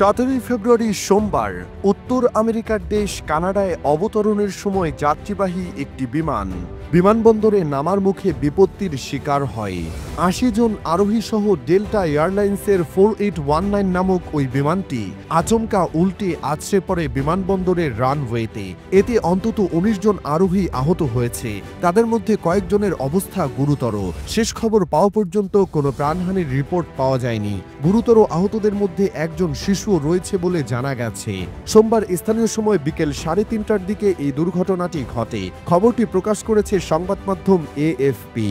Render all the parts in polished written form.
17 ফেব্রুয়ারি সোমবার উত্তর আমেরিকার দেশ কানাডায় অবতরণের সময় যাত্রীবাহী একটি বিমানবন্দরে নামার মুখে বিপত্তির শিকার হয়। ৮০ জন আরোহী সহ ডেল্টা এয়ারলাইন্সের 4819 নামক ওই বিমানটি আচমকা উল্টে আছড়ে পড়ে বিমানবন্দরের রানওয়েতে। এতে অন্তত ১৯ জন আরোহী আহত হয়েছে, তাদের মধ্যে কয়েকজনের অবস্থা গুরুতর। শেষ খবর পাওয়া পর্যন্ত কোনো প্রাণহানির রিপোর্ট পাওয়া যায়নি। গুরুতর আহতদের মধ্যে একজন শিশুও রয়েছে বলে জানা গেছে। সোমবার স্থানীয় সময় বিকেল ৩:৩০টার দিকে এই দুর্ঘটনাটি ঘটে। খবরটি প্রকাশ করেছে সংবাদ মাধ্যম এএফপি।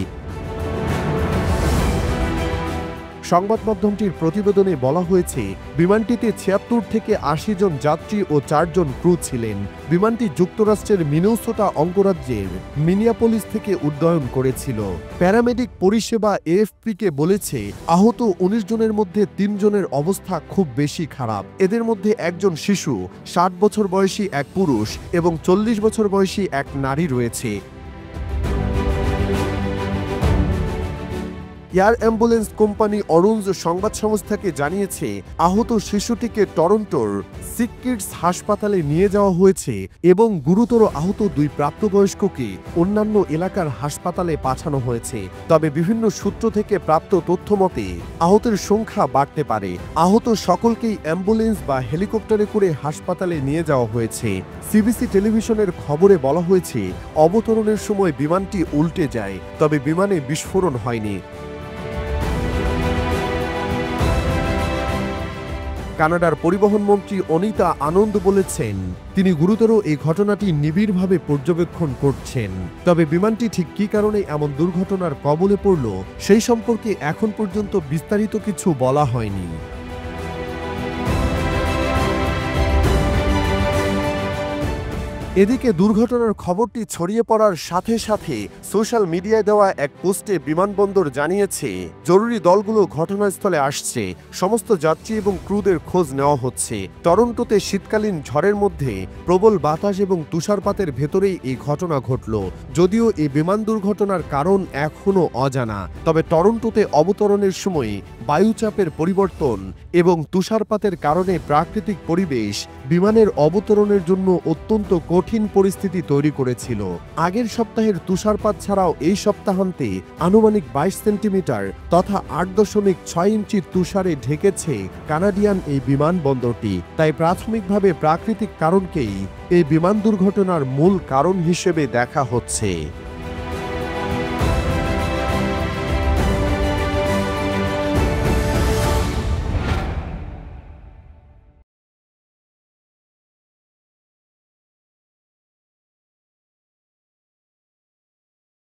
সংবাদ মাধ্যমটির প্রতিবেদনে বলা হয়েছে, বিমানটিতে ৭৬ থেকে ৮০ জন যাত্রী ও ৪ জন ক্রু ছিলেন। বিমানটি যুক্তরাষ্ট্রের মিনেসোটা অঙ্গরাজ্যের মিনিয়াপোলিস থেকে উড্ডয়ন করেছিল। প্যারামেডিক পরিষেবা এএফপিকে বলেছে, আহত ১৯ জনের মধ্যে ৩ জনের অবস্থা খুব বেশি খারাপ। এদের মধ্যে একজন শিশু, ৬০ বছর বয়সী এক পুরুষ এবং ৪০ বছর বয়সী এক নারী রয়েছে। এয়ার অ্যাম্বুলেন্স কোম্পানি অরুঞ্জ সংবাদ সংস্থাকে জানিয়েছে, আহত শিশুটিকে টরন্টোর সিক কিডস হাসপাতালে নিয়ে যাওয়া হয়েছে এবং গুরুতর আহত ২ প্রাপ্তবয়স্ককে অন্যান্য এলাকার হাসপাতালে পাঠানো হয়েছে। তবে বিভিন্ন সূত্র থেকে প্রাপ্ত তথ্য মতে আহতের সংখ্যা বাড়তে পারে। আহত সকলকেই অ্যাম্বুলেন্স বা হেলিকপ্টারে করে হাসপাতালে নিয়ে যাওয়া হয়েছে। সিবিসি টেলিভিশনের খবরে বলা হয়েছে, অবতরণের সময় বিমানটি উল্টে যায়, তবে বিমানে বিস্ফোরণ হয়নি। কানাডার পরিবহন মন্ত্রী অনিতা আনন্দ বলেছেন, তিনি গুরুতর এই ঘটনাটি নিবিড়ভাবে পর্যবেক্ষণ করছেন। তবে বিমানটি ঠিক কী কারণে এমন দুর্ঘটনার কবলে পড়ল সেই সম্পর্কে এখন পর্যন্ত বিস্তারিত কিছু বলা হয়নি। এদিকে দুর্ঘটনার খবরটি ছড়িয়ে পড়ার সাথে সাথে সোশ্যাল মিডিয়ায় দেওয়া এক পোস্টে বিমানবন্দর জানিয়েছে, জরুরি দলগুলো ঘটনাস্থলে আসছে, সমস্ত যাত্রী এবং ক্রুদের খোঁজ নেওয়া হচ্ছে। টরন্টোতে শীতকালীন ঝড়ের মধ্যে প্রবল বাতাস এবং তুষারপাতের ভেতরেই এই ঘটনা ঘটল। যদিও এই বিমান দুর্ঘটনার কারণ এখনও অজানা, তবে টরন্টোতে অবতরণের সময় বায়ুচাপের পরিবর্তন এবং তুষারপাতের কারণে প্রাকৃতিক পরিবেশ বিমানের অবতরণের জন্য অত্যন্ত কঠিন পরিস্থিতি তৈরি করেছিল। আগের সপ্তাহের তুষারপাত ছাড়াও এই সপ্তাহান্তে আনুমানিক ২২ সেন্টিমিটার তথা ৮.৬ ইঞ্চি তুষারে ঢেকেছে কানাডিয়ান এই বিমানবন্দরটি। তাই প্রাথমিকভাবে প্রাকৃতিক কারণকেই এই বিমান দুর্ঘটনার মূল কারণ হিসেবে দেখা হচ্ছে।